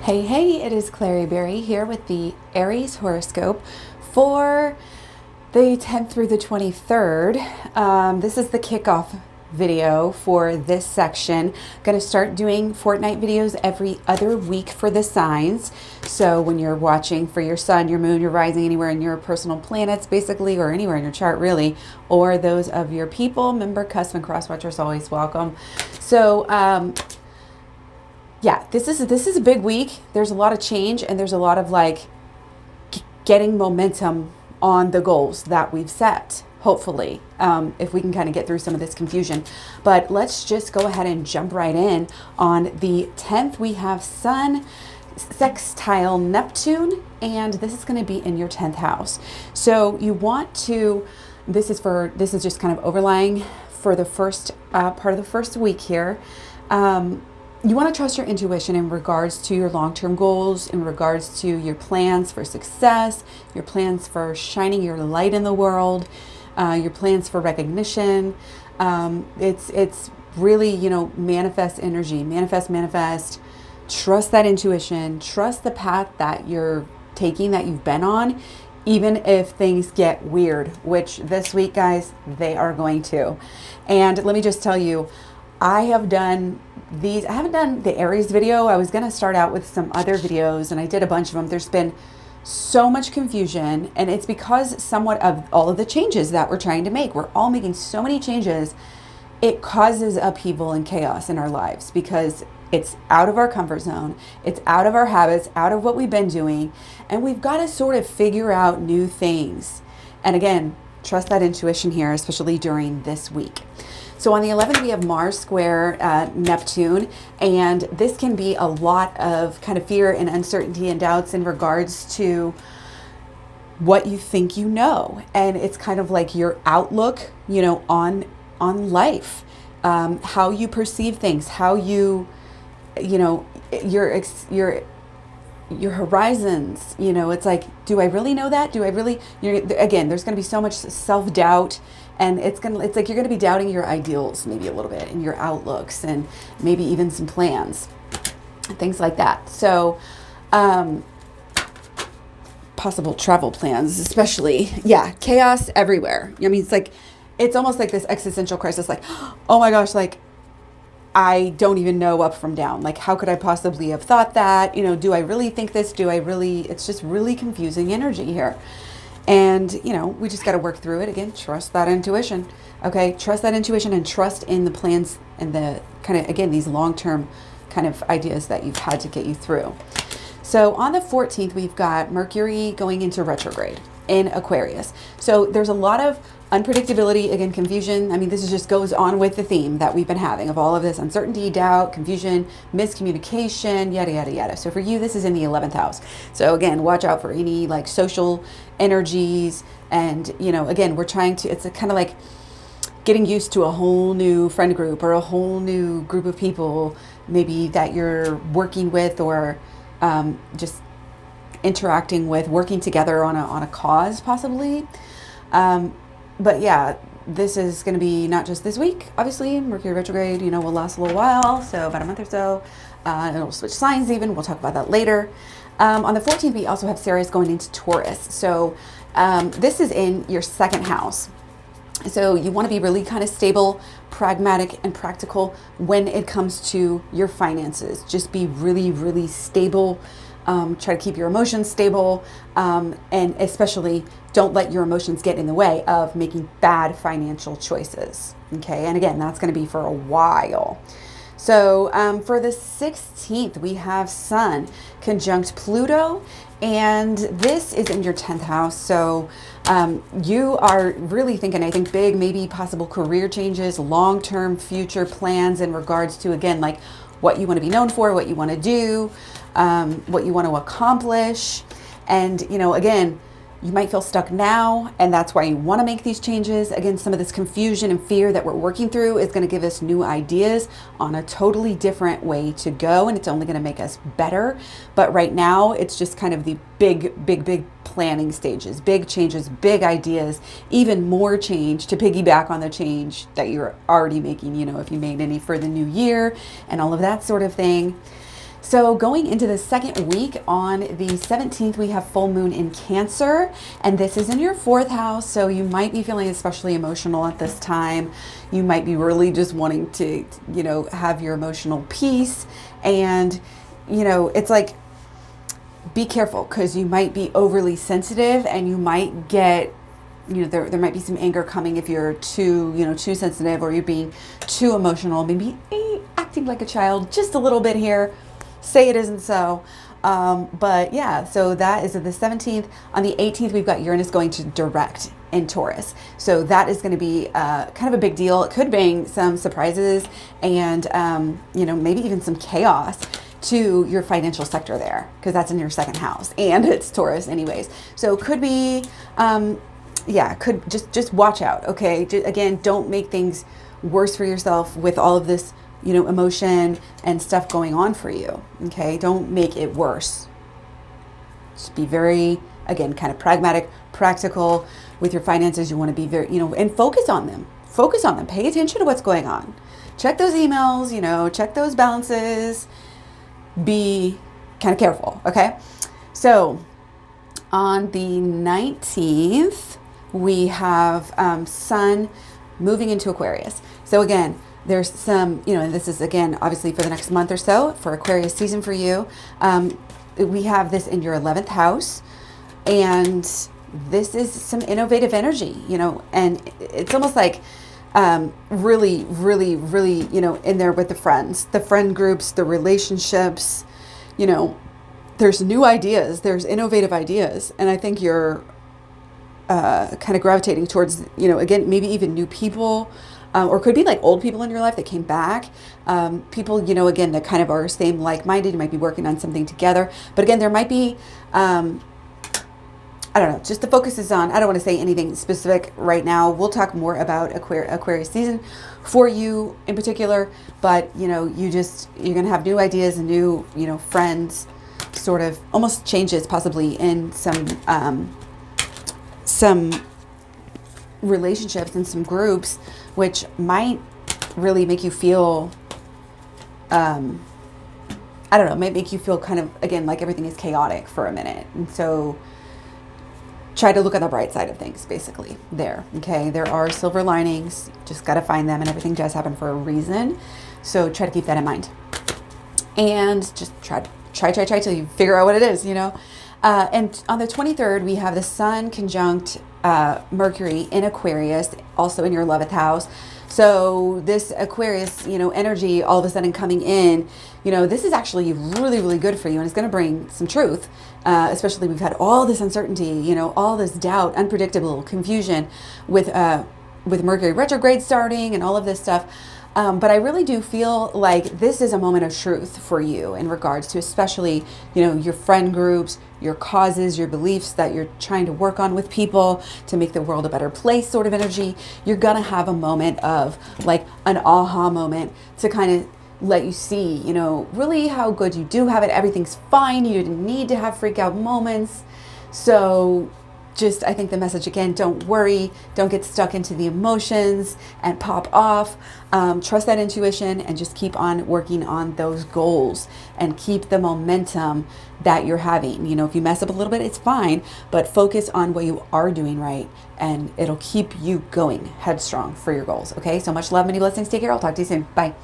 Hey, it is Klaireeberry here with the Aries Horoscope for the 10th through the 23rd. This is the kickoff video for this section. Going to start doing fortnight videos every other week for the signs. So when you're watching for your sun, your moon, your rising, anywhere in your personal planets basically, or anywhere in your chart really, or those of your people, member, custom, and cross watchers, always welcome. So yeah, this is a big week. There's a lot of change and there's a lot of getting momentum on the goals that we've set, hopefully, if we can kind of get through some of this confusion. But let's just go ahead and jump right in. On the 10th, we have Sun, Sextile Neptune, and this is going to be in your 10th house. So you want to, this is just kind of overlying for the first part of the first week here. You want to trust your intuition in regards to your long-term goals, in regards to your plans for success, your plans for shining your light in the world, your plans for recognition. It's really, manifest energy, manifest, trust that intuition, trust the path that you're taking, that you've been on, even if things get weird, which this week, guys, they are going to. And let me just tell you, I haven't done the Aries video. I was going to start out with some other videos and I did a bunch of them. There's been so much confusion, and it's because somewhat of all of the changes that we're trying to make. We're all making so many changes. It causes upheaval and chaos in our lives because it's out of our comfort zone. It's out of our habits, out of what we've been doing. And we've got to sort of figure out new things. And again, trust that intuition here, especially during this week. So on the 11th, we have Mars square Neptune, and this can be a lot of kind of fear and uncertainty and doubts in regards to what you think you know. And it's kind of like your outlook, on life, how you perceive things, how your horizons, it's like, do I really know that? Again, there's going to be so much self-doubt. And it's like you're going to be doubting your ideals maybe a little bit, and your outlooks, and maybe even some plans, things like that. So possible travel plans, especially. Yeah, chaos everywhere. I mean, it's almost like this existential crisis, like, oh my gosh, I don't even know up from down. How could I possibly have thought that? Do I really think this? It's just really confusing energy here. And, we just got to work through it. Again, trust that intuition. Okay. Trust that intuition and trust in the plans and the kind of, again, these long-term kind of ideas that you've had to get you through. So on the 14th, we've got Mercury going into retrograde in Aquarius. So there's a lot of unpredictability, again, confusion. I mean, this just goes on with the theme that we've been having of all of this uncertainty, doubt, confusion, miscommunication, yada, yada, yada. So for you, this is in the 11th house. So again, watch out for any social energies. And, again, we're trying to, it's kind of like getting used to a whole new friend group or a whole new group of people, maybe that you're working with, or just interacting with, working together on a cause possibly. But yeah, this is going to be not just this week. Obviously, Mercury retrograde, will last a little while, so about a month or so. It'll switch signs even. We'll talk about that later. On the 14th, we also have Ceres going into Taurus. So this is in your second house. So you want to be really kind of stable, pragmatic, and practical when it comes to your finances. Just be really, really stable. Try to keep your emotions stable, and especially don't let your emotions get in the way of making bad financial choices. Okay, and again, that's going to be for a while. So for the 16th, we have Sun conjunct Pluto, and this is in your 10th house. So you are really thinking, I think, big, maybe possible career changes, long-term future plans in regards to, again, what you want to be known for, what you want to do, what you want to accomplish. And, again, you might feel stuck now, and that's why you want to make these changes. Again, some of this confusion and fear that we're working through is going to give us new ideas on a totally different way to go, and it's only going to make us better. But right now, it's just kind of the big planning stages, big changes, big ideas, even more change to piggyback on the change that you're already making, if you made any for the new year and all of that sort of thing. So going into the second week, on the 17th, we have full moon in Cancer, and this is in your 4th house. So you might be feeling especially emotional at this time. You might be really just wanting to, you know, have your emotional peace. And, you know, it's like, be careful, because you might be overly sensitive and you might get, you know, there might be some anger coming if you're too, you know, too sensitive, or you're being too emotional, maybe acting like a child just a little bit here. Say it isn't so. But yeah, so that is the 17th. On the 18th, we've got Uranus going to direct in Taurus. So that is going to be kind of a big deal. It could bring some surprises and, you know, maybe even some chaos to your financial sector there, because that's in your 2nd house and it's Taurus anyways. So could be, yeah, could just watch out. Okay. Again, don't make things worse for yourself with all of this, you know, emotion and stuff going on for you. Okay. Don't make it worse. Just be very, again, kind of pragmatic, practical with your finances. You want to be very, you know, and focus on them. Focus on them. Pay attention to what's going on. Check those emails, you know, check those balances. Be kind of careful. Okay. So on the 19th, we have Sun moving into Aquarius. So again, there's some, you know, and this is again, obviously for the next month or so for Aquarius season for you. We have this in your 11th house, and this is some innovative energy, you know, and it's almost like really, you know, in there with the friends, the friend groups, the relationships, you know, there's new ideas, there's innovative ideas. And I think you're kind of gravitating towards, you know, again, maybe even new people, or could be like old people in your life that came back. People, you know, again, that kind of are same like-minded. You might be working on something together. But again, there might be, I don't know, just the focus is on, I don't want to say anything specific right now. We'll talk more about Aquarius season for you in particular. But, you know, you're going to have new ideas and new, you know, friends, sort of almost changes possibly in some relationships and some groups, which might really make you feel, I don't know, might make you feel kind of, again, like everything is chaotic for a minute. And so try to look on the bright side of things, basically, there. Okay. There are silver linings, just got to find them, and everything does happen for a reason. So try to keep that in mind, and just try till you figure out what it is, you know. And on the 23rd, we have the Sun conjunct Mercury in Aquarius, also in your 11th house. So this Aquarius, you know, energy all of a sudden coming in, you know, this is actually really, really good for you. And it's going to bring some truth, especially we've had all this uncertainty, you know, all this doubt, unpredictable confusion with Mercury retrograde starting and all of this stuff. But I really do feel like this is a moment of truth for you in regards to, especially, you know, your friend groups, your causes, your beliefs that you're trying to work on with people to make the world a better place sort of energy. You're going to have a moment of like an aha moment to kind of let you see, you know, really how good you do have it. Everything's fine. You didn't need to have freak out moments. So just, I think the message again, don't worry, don't get stuck into the emotions and pop off. Trust that intuition and just keep on working on those goals and keep the momentum that you're having. You know, if you mess up a little bit, it's fine, but focus on what you are doing right, and it'll keep you going headstrong for your goals. Okay, so much love, many blessings. Take care. I'll talk to you soon. Bye.